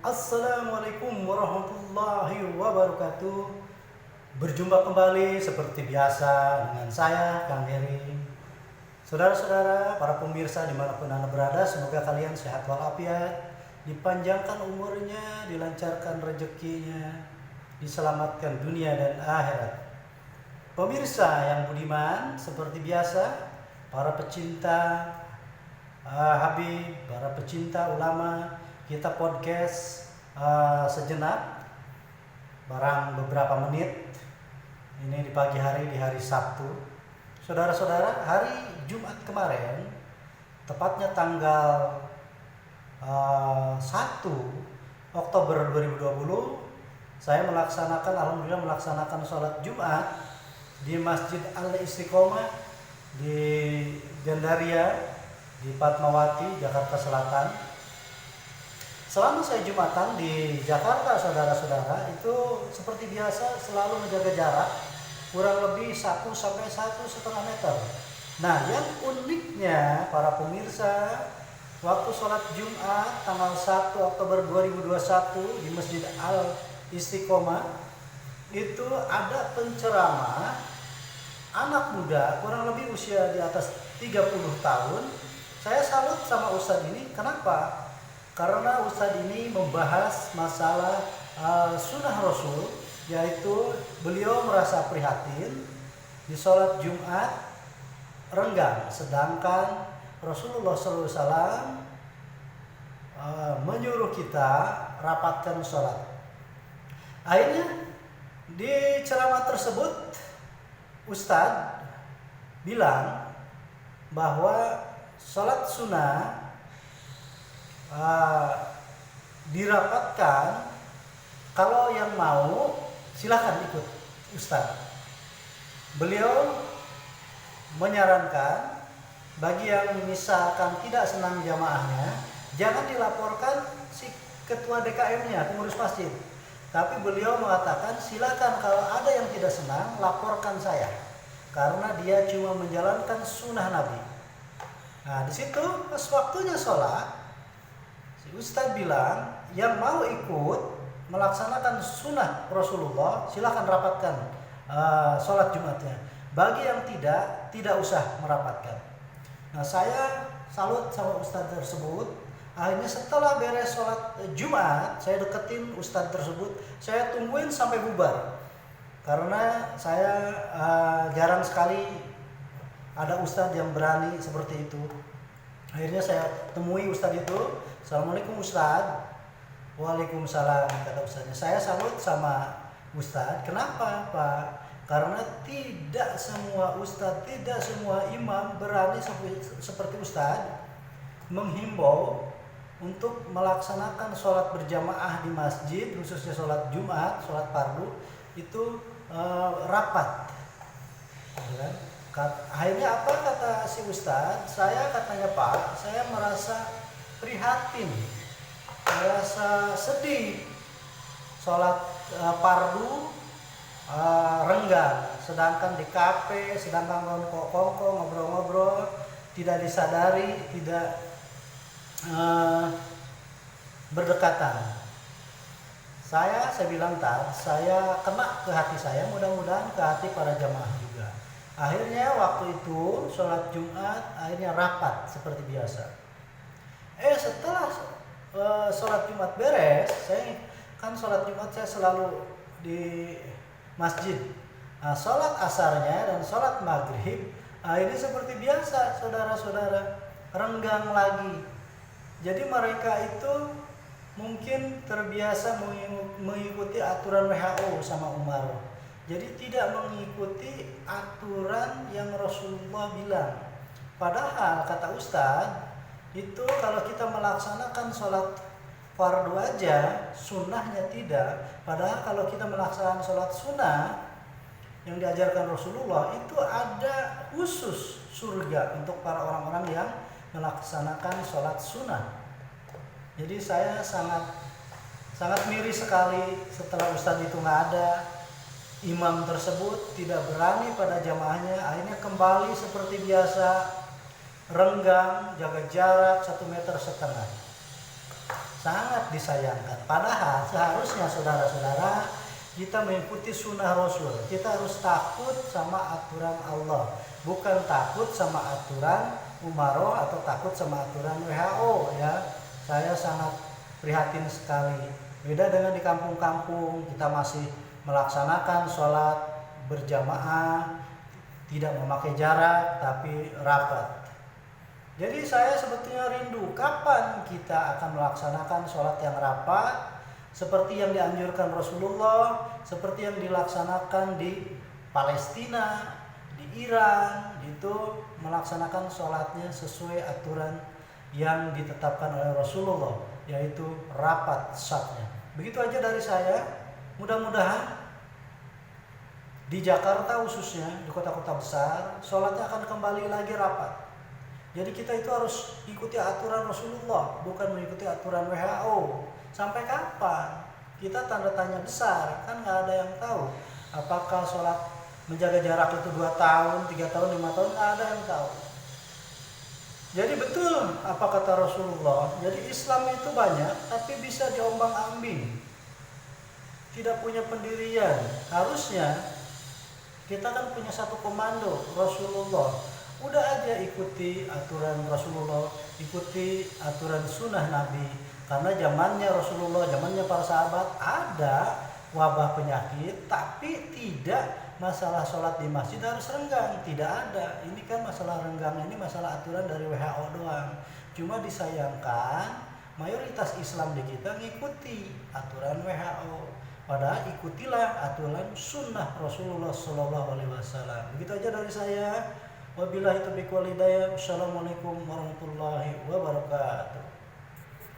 Assalamualaikum warahmatullahi wabarakatuh. Berjumpa kembali seperti biasa dengan saya, Kang Heri. Saudara-saudara, para pemirsa dimanapun Anda berada, semoga kalian sehat walafiat, dipanjangkan umurnya, dilancarkan rezekinya, diselamatkan dunia dan akhirat. Pemirsa yang budiman, seperti biasa, para pecinta Habib, para pecinta ulama, kita podcast sejenak, barang beberapa menit. Ini di pagi hari, di hari Sabtu. Saudara-saudara, hari Jumat kemarin, tepatnya tanggal 1 Oktober 2020, saya alhamdulillah melaksanakan sholat Jumat di Masjid Al-Istiqomah di Gandaria, di Fatmawati, Jakarta Selatan. Selama saya Jumatan di Jakarta, saudara-saudara, itu seperti biasa selalu menjaga jarak kurang lebih 1 sampai 1,5 meter. Nah, yang uniknya para pemirsa, waktu sholat Jumat tanggal 1 Oktober 2021 di Masjid Al-Istiqomah, itu ada penceramah anak muda kurang lebih usia di atas 30 tahun. Saya salut sama Ustadz ini. Kenapa? Karena Ustadz ini membahas masalah sunnah Rasul, yaitu beliau merasa prihatin di sholat Jumat renggang, sedangkan Rasulullah SAW menyuruh kita rapatkan sholat. Akhirnya di ceramah tersebut Ustadz bilang bahwa sholat sunnah dirapatkan, kalau yang mau silahkan ikut Ustadz. Beliau menyarankan bagi yang misalkan tidak senang jamaahnya, jangan dilaporkan si ketua DKM-nya, pengurus masjid. Tapi beliau mengatakan silakan kalau ada yang tidak senang, laporkan saya, karena dia cuma menjalankan sunnah Nabi. Nah, di situ pas waktunya sholat, si Ustadz bilang yang mau ikut melaksanakan sunnah Rasulullah silahkan rapatkan sholat Jumatnya. Bagi yang tidak usah merapatkan. Nah, saya salut sama Ustadz tersebut. Akhirnya setelah beres sholat Jumat, saya deketin Ustadz tersebut, saya tungguin sampai bubar, karena saya jarang sekali ada Ustadz yang berani seperti itu. Akhirnya saya temui Ustadz itu. Assalamualaikum Ustadz. Waalaikumsalam, kata Ustadznya. Saya salut sama Ustadz. Kenapa Pak? Karena tidak semua Ustadz, tidak semua imam berani seperti Ustadz menghimbau untuk melaksanakan sholat berjamaah di masjid, khususnya sholat Jumat, sholat fardu itu rapat. Akhirnya apa kata si Ustadz? Saya katanya, Pak, saya merasa prihatin, merasa sedih, sholat fardu renggang, sedangkan di kafe, sedangkan kongko ngobrol-ngobrol, tidak disadari, tidak berdekatan. Saya bilang saya kena ke hati saya, mudah-mudahan ke hati para jamaah juga. Akhirnya waktu itu sholat Jumat akhirnya rapat seperti biasa. Setelah sholat Jumat beres, saya kan sholat Jumat saya selalu di masjid. Nah, sholat asarnya dan sholat maghrib ini seperti biasa, saudara-saudara, renggang lagi. Jadi mereka itu mungkin terbiasa mengikuti aturan WHO sama Umar. Jadi tidak mengikuti aturan yang Rasulullah bilang. Padahal kata Ustadz, itu kalau kita melaksanakan sholat fardu aja, sunnahnya tidak. Padahal kalau kita melaksanakan sholat sunnah yang diajarkan Rasulullah, itu ada khusus surga untuk para orang-orang yang melaksanakan sholat sunnah. Jadi saya sangat miris sekali setelah Ustadz itu nggak ada, imam tersebut tidak berani pada jamaahnya, akhirnya kembali seperti biasa, renggang, jaga jarak 1,5 meter. sangat disayangkan. Padahal seharusnya saudara-saudara kita mengikuti sunnah Rasul. Kita harus takut sama aturan Allah, bukan takut sama aturan Umaroh atau takut sama aturan WHO ya. Saya sangat prihatin sekali. Beda dengan di kampung-kampung, kita masih melaksanakan sholat berjamaah, tidak memakai jarak tapi rapat. Jadi saya sebetulnya rindu kapan kita akan melaksanakan sholat yang rapat seperti yang dianjurkan Rasulullah, seperti yang dilaksanakan di Palestina, di Iran, itu melaksanakan sholatnya sesuai aturan yang ditetapkan oleh Rasulullah, yaitu rapat safnya. Begitu aja dari saya. Mudah-mudahan di Jakarta khususnya, di kota-kota besar, sholatnya akan kembali lagi rapat. Jadi kita itu harus ikuti aturan Rasulullah, bukan mengikuti aturan WHO. Sampai kapan? Kita tanda tanya besar, kan nggak ada yang tahu. Apakah sholat menjaga jarak itu 2 tahun, 3 tahun, 5 tahun, nggak ada yang tahu. Jadi betul apa kata Rasulullah, jadi Islam itu banyak, tapi bisa diombang-ambing. Tidak punya pendirian. Harusnya kita kan punya satu komando, Rasulullah. Udah aja ikuti aturan Rasulullah, ikuti aturan sunnah Nabi. Karena zamannya Rasulullah, zamannya para sahabat ada wabah penyakit, tapi tidak masalah sholat di masjid harus renggang, tidak ada. Ini kan masalah renggang, ini masalah aturan dari WHO doang. Cuma disayangkan mayoritas Islam di kita ngikuti aturan WHO. Padahal ikutilah aturan sunnah Rasulullah SAW. Begitu aja dari saya. Wabillahi taufiq wal hidayah. Wassalamualaikum warahmatullahi wabarakatuh.